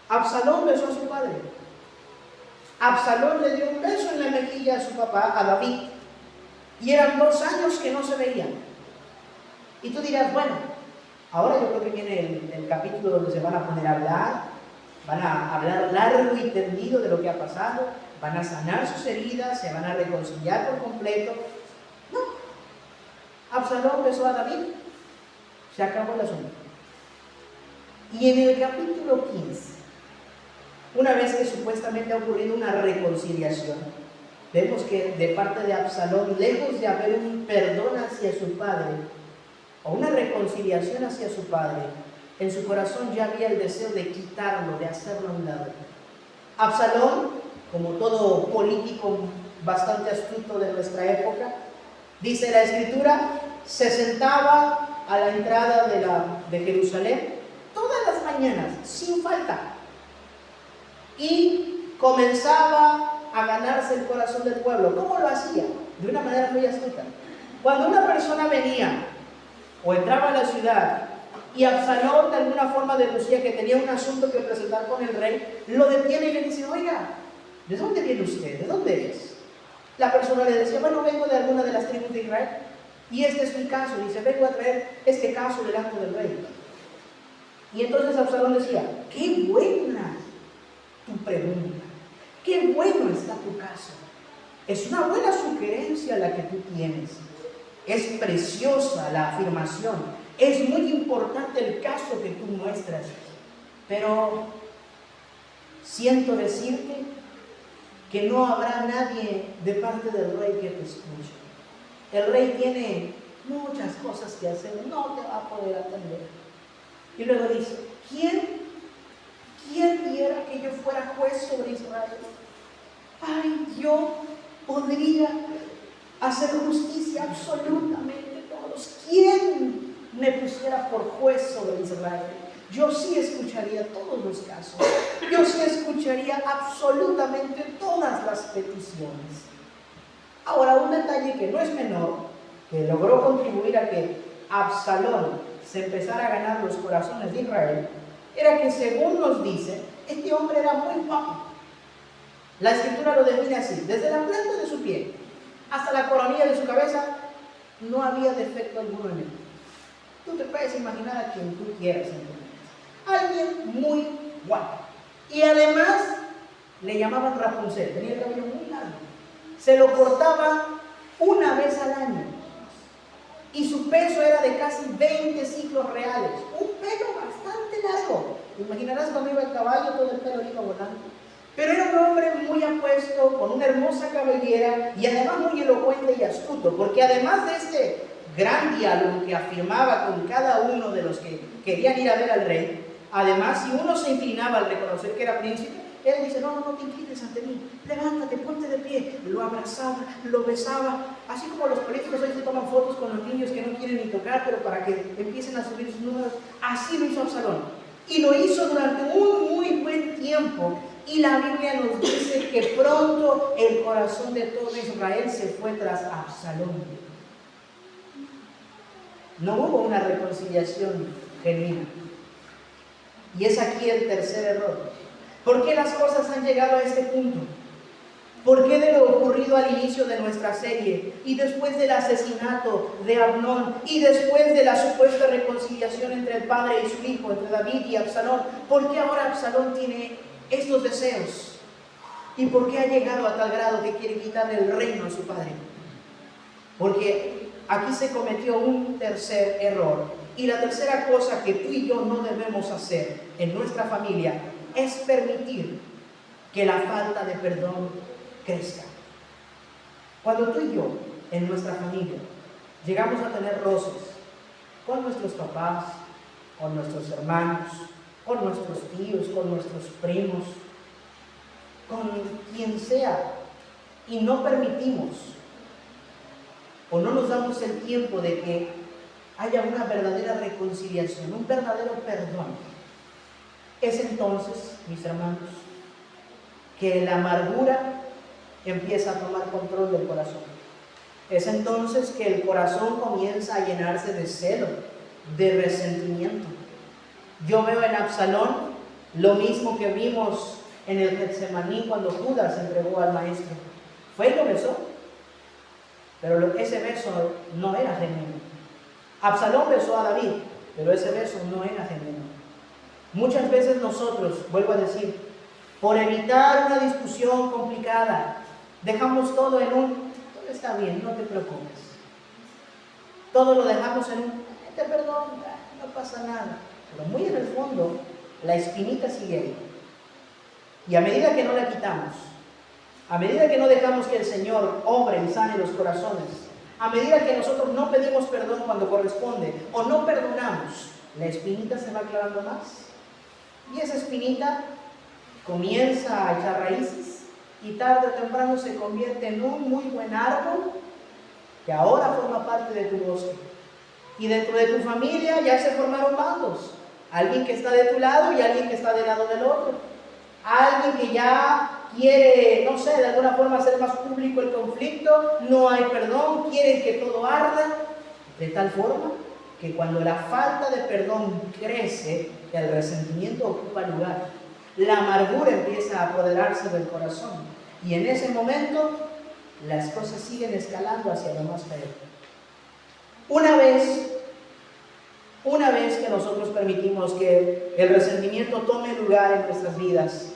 Absalón besó a su padre. Absalón le dio un beso en la mejilla a su papá, a David, y eran 2 años que no se veían. Y tú dirás, bueno, ahora yo creo que viene el capítulo donde se van a poner a hablar, van a hablar largo y tendido de lo que ha pasado, van a sanar sus heridas, se van a reconciliar por completo. No, Absalón besó a David, se acabó el asunto. Y en el capítulo 15, una vez que supuestamente ha ocurrido una reconciliación, vemos que de parte de Absalón, lejos de haber un perdón hacia su padre, o una reconciliación hacia su padre, en su corazón ya había el deseo de quitarlo, de hacerlo a un lado. Absalón, como todo político bastante astuto de nuestra época, dice la Escritura, se sentaba a la entrada de Jerusalén todas las mañanas, sin falta, y comenzaba a ganarse el corazón del pueblo. ¿Cómo lo hacía? De una manera muy astuta. Cuando una persona venía o entraba a la ciudad y Absalón de alguna forma deducía que tenía un asunto que presentar con el rey, lo detiene y le dice, oiga, ¿de dónde viene usted? ¿De dónde es? La persona le decía, bueno, vengo de alguna de las tribus de Israel y este es mi caso. Dice, vengo a traer este caso delante del rey. Y entonces Absalón decía, qué buena tu pregunta, qué bueno está tu caso. Es una buena sugerencia la que tú tienes. Es preciosa la afirmación. Es muy importante el caso que tú muestras. Pero siento decirte que no habrá nadie de parte del rey que te escuche. El rey tiene muchas cosas que hacer, no te va a poder atender. Y luego dice, ¿quién diera que yo fuera juez sobre Israel? Ay, yo podría hacer justicia absolutamente a todos. ¿Quién me pusiera por juez sobre Israel? Yo sí escucharía todos los casos. Yo sí escucharía absolutamente todas las peticiones. Ahora, un detalle que no es menor, que logró contribuir a que Absalón se empezara a ganar los corazones de Israel, era que, según nos dice, este hombre era muy guapo. La Escritura lo define así: desde la planta de su pie hasta la coronilla de su cabeza no había defecto alguno en él. Tú te puedes imaginar a quien tú quieras en tu mente. Alguien muy guapo. Y además le llamaban Rapunzel, tenía el cabello muy largo. Se lo cortaba una vez al año. Y su peso era de casi 20 ciclos reales. Un pelo bastante largo. ¿Te imaginarás cuando iba el caballo, todo el pelo iba volando? Pero era un hombre muy apuesto, con una hermosa cabellera y además muy elocuente y astuto, porque además de este gran diálogo que afirmaba con cada uno de los que querían ir a ver al rey, además, si uno se inclinaba al reconocer que era príncipe, él dice, no te inclines ante mí, levántate, ponte de pie. Lo abrazaba, lo besaba, así como los políticos hoy se toman fotos con los niños que no quieren ni tocar, pero para que empiecen a subir sus números. Así lo hizo Absalón, y lo hizo durante un muy buen tiempo. Y la Biblia nos dice que pronto el corazón de todo Israel se fue tras Absalón. No hubo una reconciliación genuina. Y es aquí el tercer error. ¿Por qué las cosas han llegado a este punto? ¿Por qué de lo ocurrido al inicio de nuestra serie y después del asesinato de Amnón y después de la supuesta reconciliación entre el padre y su hijo, entre David y Absalón, por qué ahora Absalón tiene estos deseos? ¿Y por qué ha llegado a tal grado que quiere quitarle el reino a su padre? Porque aquí se cometió un tercer error. Y la tercera cosa que tú y yo no debemos hacer en nuestra familia es permitir que la falta de perdón crezca. Cuando tú y yo, en nuestra familia, llegamos a tener roces con nuestros papás, con nuestros hermanos, con nuestros tíos, con nuestros primos, con quien sea, y no permitimos o no nos damos el tiempo de que haya una verdadera reconciliación, un verdadero perdón, es entonces, mis hermanos, que la amargura empieza a tomar control del corazón. Es entonces que el corazón comienza a llenarse de celo, de resentimiento. Yo veo en Absalón lo mismo que vimos en el Getsemaní cuando Judas entregó al maestro. Fue y lo besó, pero ese beso no era genuino. Absalón besó a David, pero ese beso no era genuino. Muchas veces nosotros, vuelvo a decir, por evitar una discusión complicada, dejamos todo en un, todo está bien, no te preocupes. Todo lo dejamos en un, te perdono, no pasa nada. Pero muy en el fondo, la espinita sigue ahí. Y a medida que no la quitamos, a medida que no dejamos que el Señor obre y sane los corazones, a medida que nosotros no pedimos perdón cuando corresponde o no perdonamos, la espinita se va aclarando más. Y esa espinita comienza a echar raíces y tarde o temprano se convierte en un muy buen árbol que ahora forma parte de tu bosque. Y dentro de tu familia ya se formaron bandos. Alguien que está de tu lado y alguien que está del lado del otro. Alguien que ya quiere, no sé, de alguna forma hacer más público el conflicto, no hay perdón, quieren que todo arda, de tal forma que cuando la falta de perdón crece, el resentimiento ocupa lugar, la amargura empieza a apoderarse del corazón y en ese momento las cosas siguen escalando hacia lo más feo. Una vez que nosotros permitimos que el resentimiento tome lugar en nuestras vidas,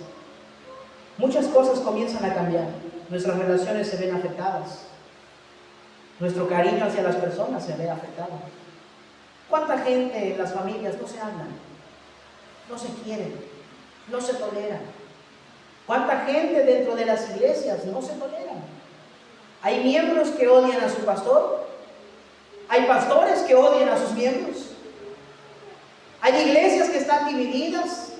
muchas cosas comienzan a cambiar. Nuestras relaciones se ven afectadas. Nuestro cariño hacia las personas se ve afectado. ¿Cuánta gente en las familias no se hablan? No se quieren, no se toleran. ¿Cuánta gente dentro de las iglesias no se toleran? Hay miembros que odian a su pastor. Hay pastores que odian a sus miembros. Hay iglesias que están divididas.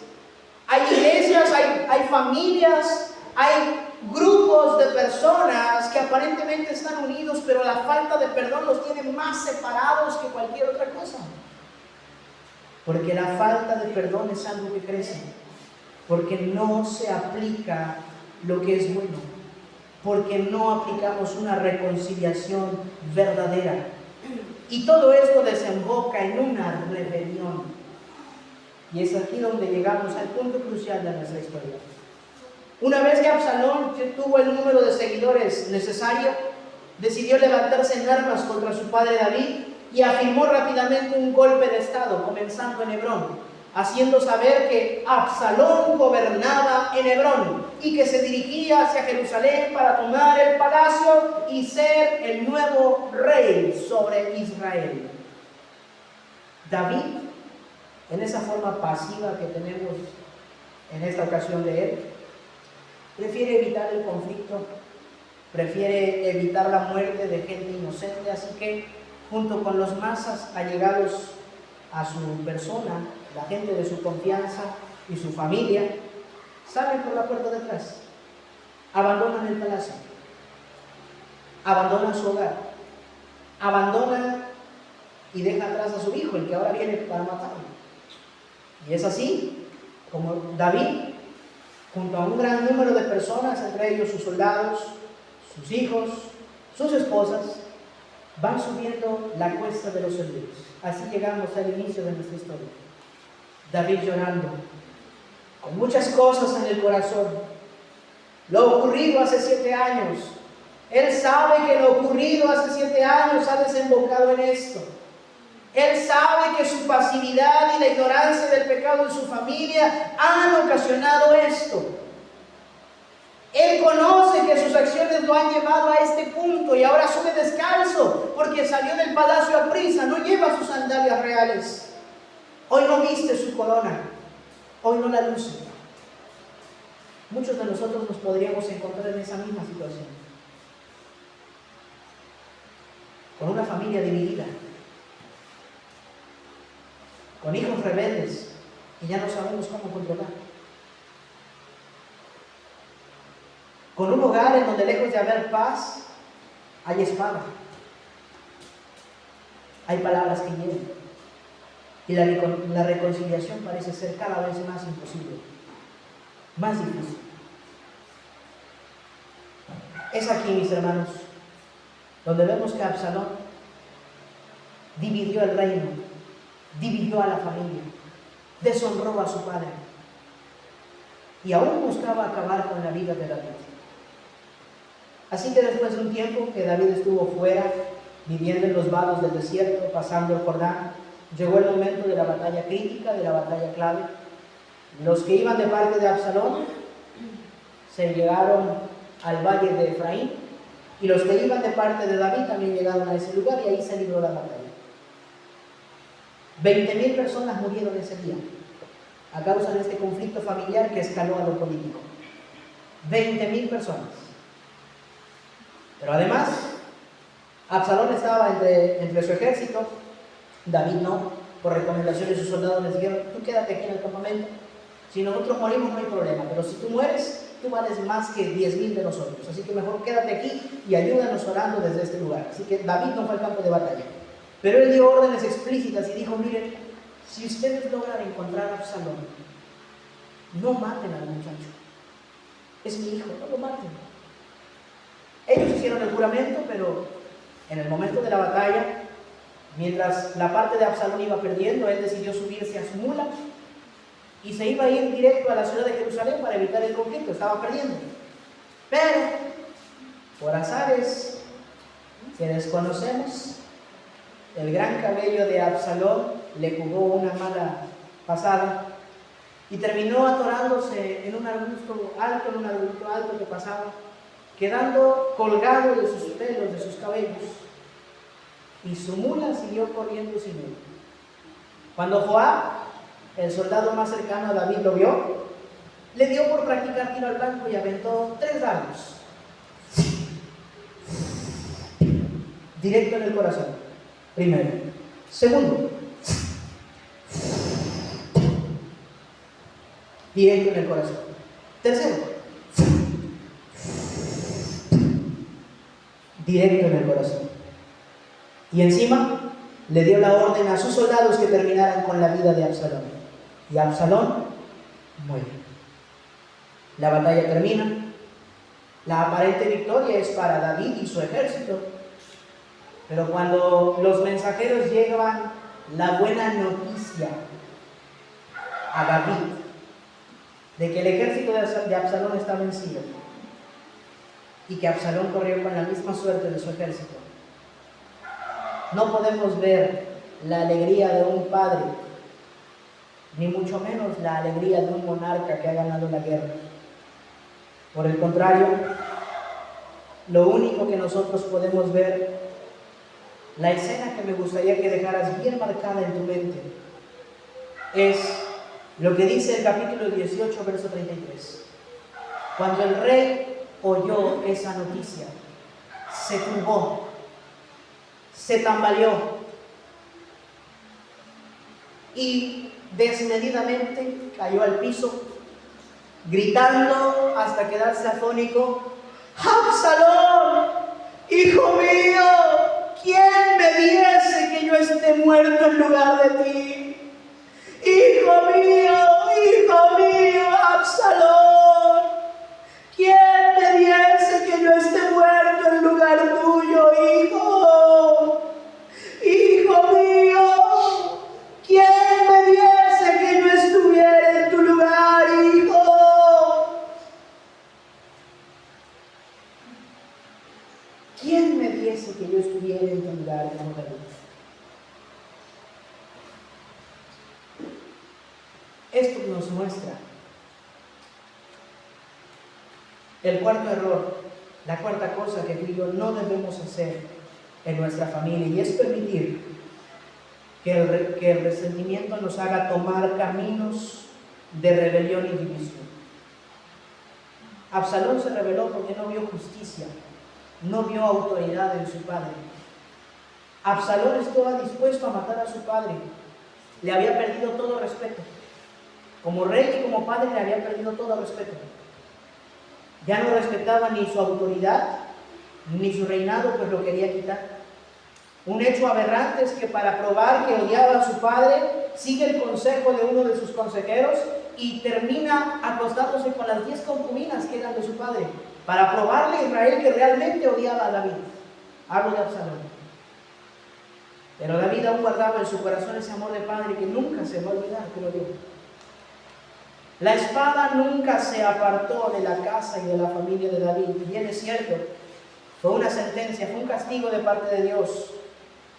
Hay iglesias, hay familias, hay grupos de personas que aparentemente están unidos, pero la falta de perdón los tiene más separados que cualquier otra cosa. Porque la falta de perdón es algo que crece. Porque no se aplica lo que es bueno. Porque no aplicamos una reconciliación verdadera. Y todo esto desemboca en una rebelión. Y es aquí donde llegamos al punto crucial de nuestra historia. Una vez que Absalón tuvo el número de seguidores necesario, decidió levantarse en armas contra su padre David y afirmó rápidamente un golpe de estado, comenzando en Hebrón, haciendo saber que Absalón gobernaba en Hebrón y que se dirigía hacia Jerusalén para tomar el palacio y ser el nuevo rey sobre Israel. David, en esa forma pasiva que tenemos en esta ocasión de él, prefiere evitar el conflicto, prefiere evitar la muerte de gente inocente, así que junto con los más allegados a su persona, la gente de su confianza y su familia, salen por la puerta de atrás, abandonan el palacio, abandonan su hogar, abandonan y dejan atrás a su hijo, el que ahora viene para matarlo. Y es así como David, junto a un gran número de personas, entre ellos sus soldados, sus hijos, sus esposas, van subiendo la cuesta de los olivos. Así llegamos al inicio de nuestra historia. David llorando, con muchas cosas en el corazón. Lo ocurrido hace 7 años. Él sabe que lo ocurrido hace 7 años ha desembocado en esto. Él sabe que su pasividad y la ignorancia del pecado en su familia han ocasionado esto. Él conoce que sus acciones lo han llevado a este punto y ahora sube descalzo porque salió del palacio a prisa, no lleva sus sandalias reales. Hoy no viste su corona, hoy no la luce. Muchos de nosotros nos podríamos encontrar en esa misma situación, con una familia dividida, con hijos rebeldes que ya no sabemos cómo controlar, con un hogar en donde lejos de haber paz, hay espada, hay palabras que hieren, y la reconciliación parece ser cada vez más imposible, más difícil. Es aquí, mis hermanos, donde vemos que Absalón dividió el reino, dividió a la familia, deshonró a su padre y aún buscaba acabar con la vida de David. Así que después de un tiempo que David estuvo fuera, viviendo en los vados del desierto, pasando el Jordán, llegó el momento de la batalla crítica, de la batalla clave. Los que iban de parte de Absalón se llegaron al valle de Efraín, y los que iban de parte de David también llegaron a ese lugar, y ahí se libró la batalla. 20.000 personas murieron ese día a causa de este conflicto familiar que escaló a lo político. 20.000 personas. Pero además, Absalón estaba entre su ejército, David no. Por recomendación de sus soldados les dijeron: tú quédate aquí en el campamento, si nosotros morimos no hay problema, pero si tú mueres, tú vales más que 10.000 de nosotros, así que mejor quédate aquí y ayúdanos orando desde este lugar. Así que David no fue al campo de batalla, pero él dio órdenes explícitas y dijo: miren, si ustedes logran encontrar a Absalón, no maten al muchacho, es mi hijo, no lo maten. Ellos hicieron el juramento, pero en el momento de la batalla, mientras la parte de Absalón iba perdiendo, él decidió subirse a su mula y se iba a ir directo a la ciudad de Jerusalén para evitar el conflicto. Estaba perdiendo, pero por azares que desconocemos, el gran cabello de Absalón le jugó una mala pasada y terminó atorándose en un arbusto alto que pasaba, quedando colgado de sus pelos, de sus cabellos, y su mula siguió corriendo sin él. Cuando Joab, el soldado más cercano a David, lo vio, le dio por practicar tiro al blanco y aventó 3 dardos directo en el corazón. Primero. Segundo, directo en el corazón. Tercero, directo en el corazón. Y encima le dio la orden a sus soldados que terminaran con la vida de Absalón. Y Absalón muere. La batalla termina. La aparente victoria es para David y su ejército. Pero cuando los mensajeros llevan la buena noticia a David de que el ejército de Absalón está vencido y que Absalón corrió con la misma suerte de su ejército, no podemos ver la alegría de un padre, ni mucho menos la alegría de un monarca que ha ganado la guerra. Por el contrario, lo único que nosotros podemos ver, la escena que me gustaría que dejaras bien marcada en tu mente, es lo que dice el capítulo 18, verso 33. Cuando el rey oyó esa noticia, se turbó, se tambaleó y desmedidamente cayó al piso, gritando hasta quedarse afónico: ¡Absalón, hijo mío! ¿Quién me diese que yo esté muerto en lugar de ti? ¡Hijo mío, Absalón! ¿Quién me diese que yo esté muerto en lugar tuyo, hijo? ¡Hijo mío! ¿Quién me diese que yo esté quieren tu lugar como David. Esto nos muestra el cuarto error, la cuarta cosa que tú y yo no debemos hacer en nuestra familia, y es permitir que el resentimiento nos haga tomar caminos de rebelión y división. Absalón se rebeló porque no vio justicia, no vio autoridad en su padre. Absalón estaba dispuesto a matar a su padre, le había perdido todo respeto. Como rey y como padre le había perdido todo respeto. Ya no respetaba ni su autoridad, ni su reinado, pues lo quería quitar. Un hecho aberrante es que para probar que odiaba a su padre, sigue el consejo de uno de sus consejeros y termina acostándose con las 10 concubinas que eran de su padre, para probarle a Israel que realmente odiaba a David. Hablo de Absalón. Pero David aún guardaba en su corazón ese amor de padre que nunca se va a olvidar que lo dio. La espada nunca se apartó de la casa y de la familia de David. Bien es cierto, fue una sentencia, fue un castigo de parte de Dios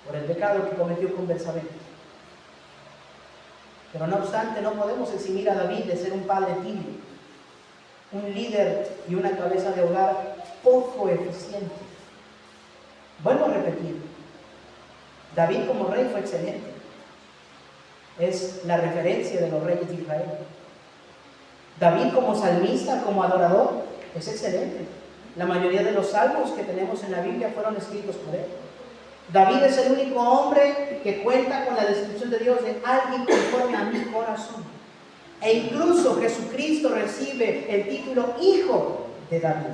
por el pecado que cometió con Betsabé. Pero no obstante, no podemos eximir a David de ser un padre tibio, un líder y una cabeza de hogar poco eficiente. Vuelvo a repetir, David como rey fue excelente. Es la referencia de los reyes de Israel. David como salmista, como adorador, es excelente. La mayoría de los salmos que tenemos en la Biblia fueron escritos por él. David es el único hombre que cuenta con la descripción de Dios de alguien conforme a mi corazón. E incluso Jesucristo recibe el título Hijo de David.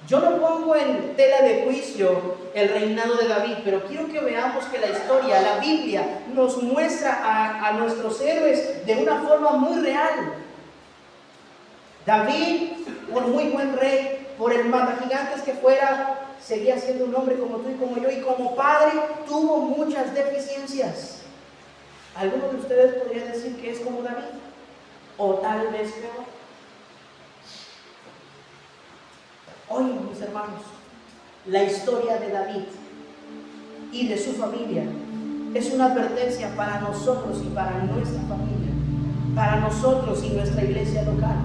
Yo no pongo en tela de juicio el reinado de David, pero quiero que veamos que la historia, la Biblia, nos muestra a nuestros héroes de una forma muy real. David, por muy buen rey, por el matagigantes que fuera, seguía siendo un hombre como tú y como yo, y como padre tuvo muchas deficiencias. Algunos de ustedes podrían decir que es como David, o tal vez peor. Hoy, mis hermanos, la historia de David y de su familia es una advertencia para nosotros y para nuestra familia, para nosotros y nuestra iglesia local.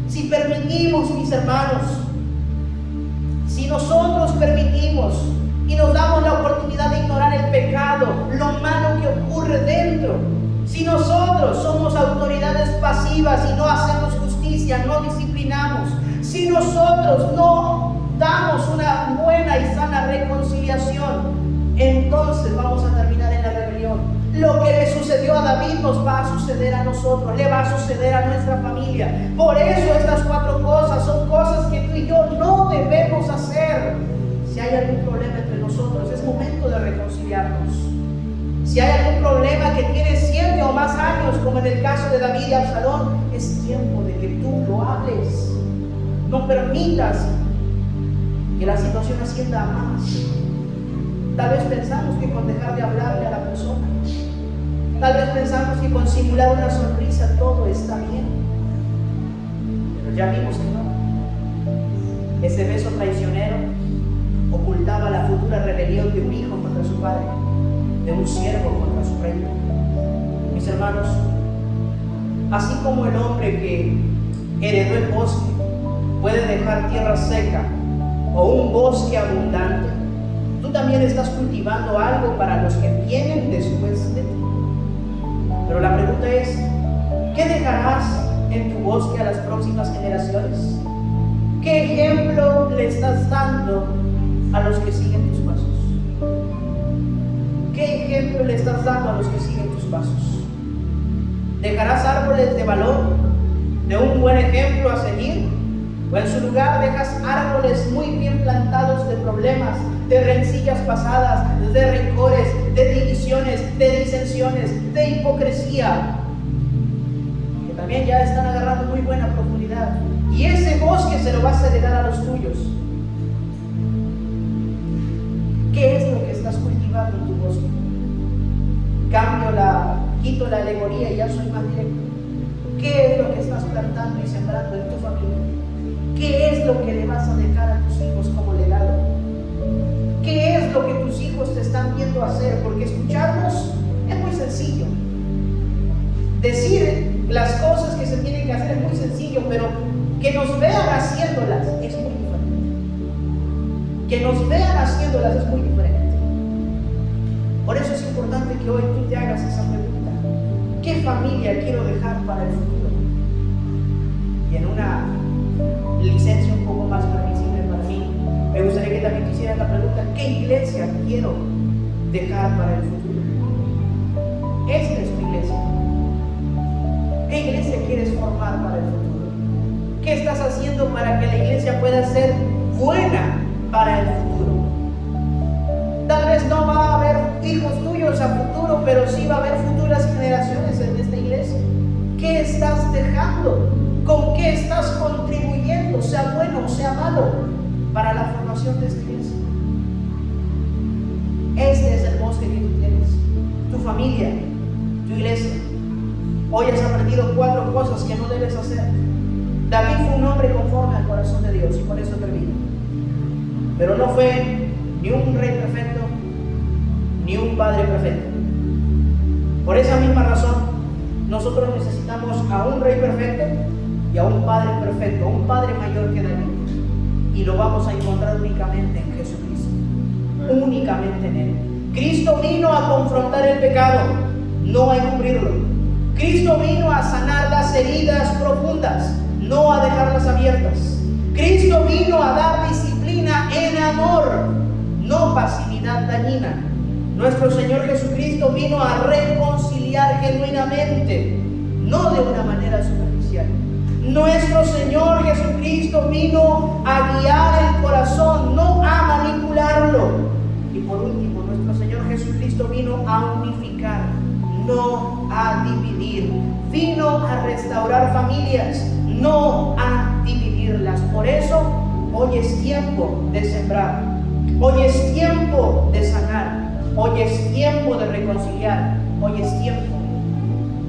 Si permitimos, mis hermanos, si nosotros permitimos y nos damos la oportunidad de ignorar el pecado, lo malo que ocurre dentro, si nosotros somos autoridades pasivas y no hacemos justicia, no disciplinamos, si nosotros no damos una buena y sana reconciliación, entonces vamos a terminar en la rebelión. Lo que le sucedió a David nos va a suceder a nosotros, le va a suceder a nuestra familia. Por eso estas 4 cosas son cosas que tú y yo no debemos hacer. Si hay algún problema entre nosotros, es momento de reconciliarnos. Si hay algún problema que tiene 7 o más años, como en el caso de David y Absalón, es tiempo de que tú lo hables. No permitas que la situación ascienda a más. Tal vez pensamos que con dejar de hablarle a la persona, tal vez pensamos que con simular una sonrisa todo está bien, pero ya vimos que no. Ese beso traicionero ocultaba la futura rebelión de un hijo contra su padre, de un siervo contra su reino. Mis hermanos, así como el hombre que heredó el bosque puede dejar tierra seca o un bosque abundante, tú también estás cultivando algo para los que vienen después de ti. Pero la pregunta es, ¿qué dejarás en tu bosque a las próximas generaciones? ¿Qué ejemplo le estás dando a los que siguen tus pasos? ¿Qué ejemplo le estás dando a los que siguen tus pasos? ¿Dejarás árboles de valor, de un buen ejemplo a seguir? ¿O en su lugar dejas árboles muy bien plantados de problemas, de rencillas pasadas, de rencores, de divisiones, de disensiones, de hipocresía, que también ya están agarrando muy buena profundidad? Y ese bosque se lo vas a heredar a los tuyos. ¿Qué es lo que estás cultivando en tu bosque? Quito la alegoría y ya soy más directo. ¿Qué es lo que estás plantando y sembrando en tu familia? ¿Qué es lo que le vas a dejar a tus hijos como legado? ¿Qué es lo que tus hijos porque escucharnos es muy sencillo. Decir las cosas que se tienen que hacer es muy sencillo, pero que nos vean haciéndolas es muy diferente. Que nos vean haciéndolas es muy diferente. Por eso es importante que hoy tú te hagas esa pregunta: ¿qué familia quiero dejar para el futuro? Y en una licencia un poco más permisible para mí, me gustaría que también te hicieras la pregunta: ¿qué iglesia quiero dejar para el futuro? Esta es tu iglesia. ¿Qué iglesia quieres formar para el futuro? ¿Qué estás haciendo para que la iglesia pueda ser buena para el futuro? Tal vez no va a haber hijos tuyos a futuro, pero sí va a haber futuras generaciones en esta iglesia. ¿Qué estás dejando? ¿Con qué estás contribuyendo, sea bueno o sea malo, para la formación de esta iglesia? Este es el bosque que tú tienes, tu familia, tu iglesia. Hoy has aprendido 4 cosas que no debes hacer. David fue un hombre conforme al corazón de Dios, y con eso termino. Pero no fue ni un rey perfecto, ni un padre perfecto. Por esa misma razón, nosotros necesitamos a un rey perfecto y a un padre perfecto, a un padre mayor que David. Y lo vamos a encontrar únicamente en Jesucristo, únicamente en Él. Cristo vino a confrontar el pecado, no a encubrirlo. Cristo vino a sanar las heridas profundas, no a dejarlas abiertas. Cristo vino a dar disciplina en amor, no pasividad dañina. Nuestro Señor Jesucristo vino a reconciliar genuinamente, no de una manera superficial. Nuestro Señor Jesucristo vino a guiar el corazón, no a manipularlo. Y por último, nuestro Señor Jesucristo vino a unificar, no a dividir. Vino a restaurar familias, no a dividirlas. Por eso, hoy es tiempo de sembrar. Hoy es tiempo de sanar. Hoy es tiempo de reconciliar. Hoy es tiempo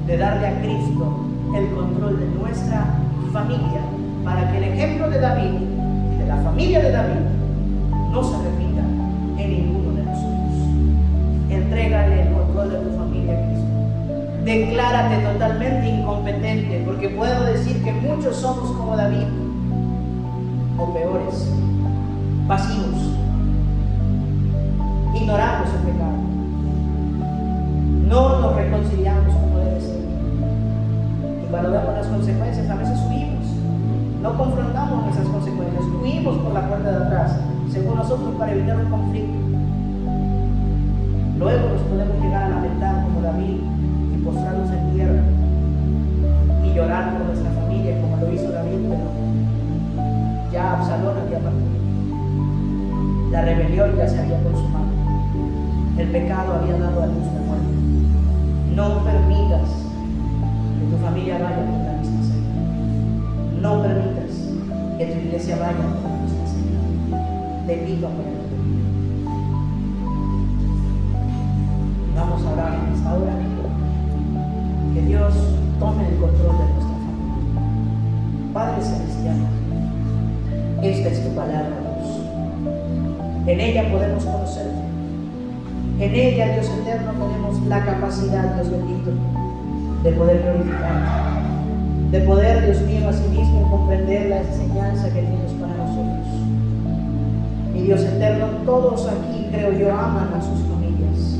de darle a Cristo el control de nuestra familia, para que el ejemplo de David, de la familia de David, no se repita en ninguno de nosotros. Entrégale el control de tu familia a Cristo. Declárate totalmente incompetente, porque puedo decir que muchos somos como David, o peores, pasivos. Ignoramos el pecado, no nos reconciliamos como debe ser, y cuando vemos las consecuencias a veces huimos, no confrontamos esas consecuencias, huimos por la puerta de atrás, según nosotros, para evitar un conflicto. Luego nos podemos llegar a lamentar como David y postrarnos en tierra y llorar por nuestra familia como lo hizo David, pero ya Absalón había partido, la rebelión ya se había consumado. El pecado había dado a luz la muerte. No permitas que tu familia vaya por la misma senda. No permitas que tu iglesia vaya por la misma senda. Te invito a ponerte. Vamos a orar en esta hora. Que Dios tome el control de nuestra familia. Padre Celestial, esta es tu palabra, Dios. En ella podemos conocerte. En ella, Dios eterno, tenemos la capacidad, Dios bendito, de poder glorificarte, de poder, Dios mío, a sí mismo comprender la enseñanza que tienes para nosotros. Mi Dios eterno, todos aquí, creo yo, aman a sus familias,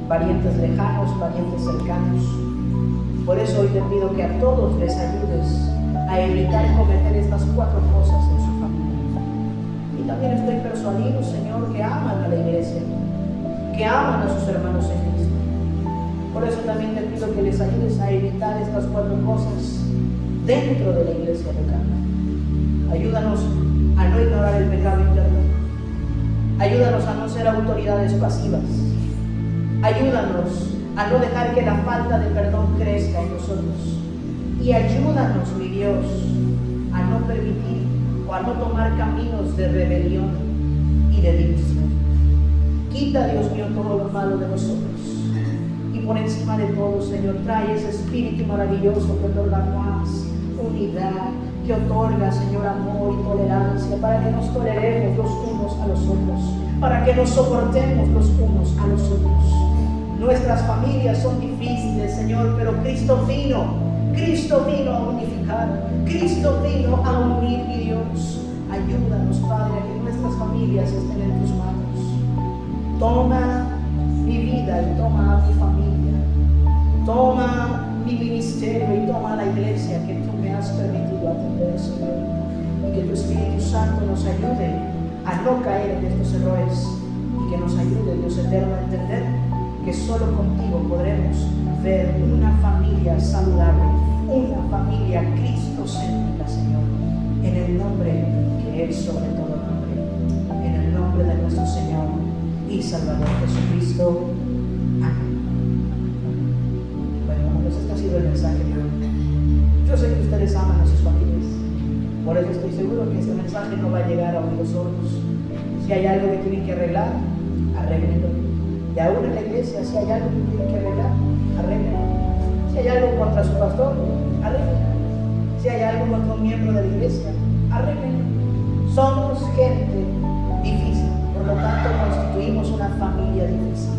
parientes lejanos, parientes cercanos. Por eso hoy te pido que a todos les ayudes a evitar cometer estas 4 cosas en su familia. Y también estoy persuadido, Señor, que aman a la iglesia, que aman a sus hermanos en Cristo. Por eso también te pido que les ayudes a evitar estas 4 cosas dentro de la iglesia local. Ayúdanos a no ignorar el pecado interno. Ayúdanos a no ser autoridades pasivas. Ayúdanos a no dejar que la falta de perdón crezca en nosotros. Y ayúdanos, mi Dios, a no permitir o a no tomar caminos de rebelión y de división. Quita, Dios mío, todo lo malo de nosotros. Y por encima de todo, Señor, trae ese espíritu maravilloso que otorga paz, unidad, que otorga, Señor, amor y tolerancia, para que nos toleremos los unos a los otros. para que nos soportemos los unos a los otros. Nuestras familias son difíciles, Señor, pero Cristo vino a unificar, Cristo vino a unir, mi Dios. Ayúdanos, Padre, a que nuestras familias estén en tus manos. Toma mi vida y toma a mi familia. Toma mi ministerio y toma la iglesia que tú me has permitido atender, Señor. Y que tu Espíritu Santo nos ayude a no caer en estos errores y que nos ayude, Dios eterno, a entender que solo contigo podremos ver una familia saludable, una familia cristocéntrica, Señor, en el nombre que es sobre todo nombre, en el nombre de nuestro Señor y Salvador Jesucristo. Amén. Bueno, hermanos, este ha sido el mensaje de hoy. Yo sé que ustedes aman a sus familias, por eso estoy seguro que este mensaje no va a llegar a oídos sordos. Si hay algo que tienen que arreglar, arréglenlo. Y aún en la iglesia, si hay algo que tienen que arreglar, arréglenlo. Si hay algo contra su pastor, arréglenlo. Si hay algo contra un miembro de la iglesia, arréglenlo. Somos gente difícil, por lo tanto constituimos una familia difícil.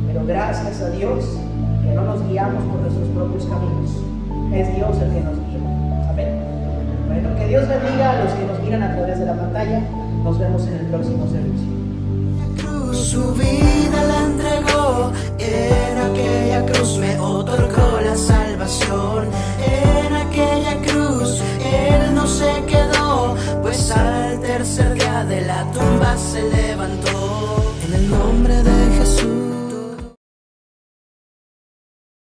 Pero gracias a Dios que no nos guiamos por nuestros propios caminos. Es Dios el que nos guía. Amén. Bueno, que Dios bendiga a los que nos miran a través de la pantalla. Nos vemos en el próximo servicio. Su vida la entregó, en aquella cruz me otorgó la salvación. En aquella cruz Él no se quedó, pues al tercer día de la tumba se levantó.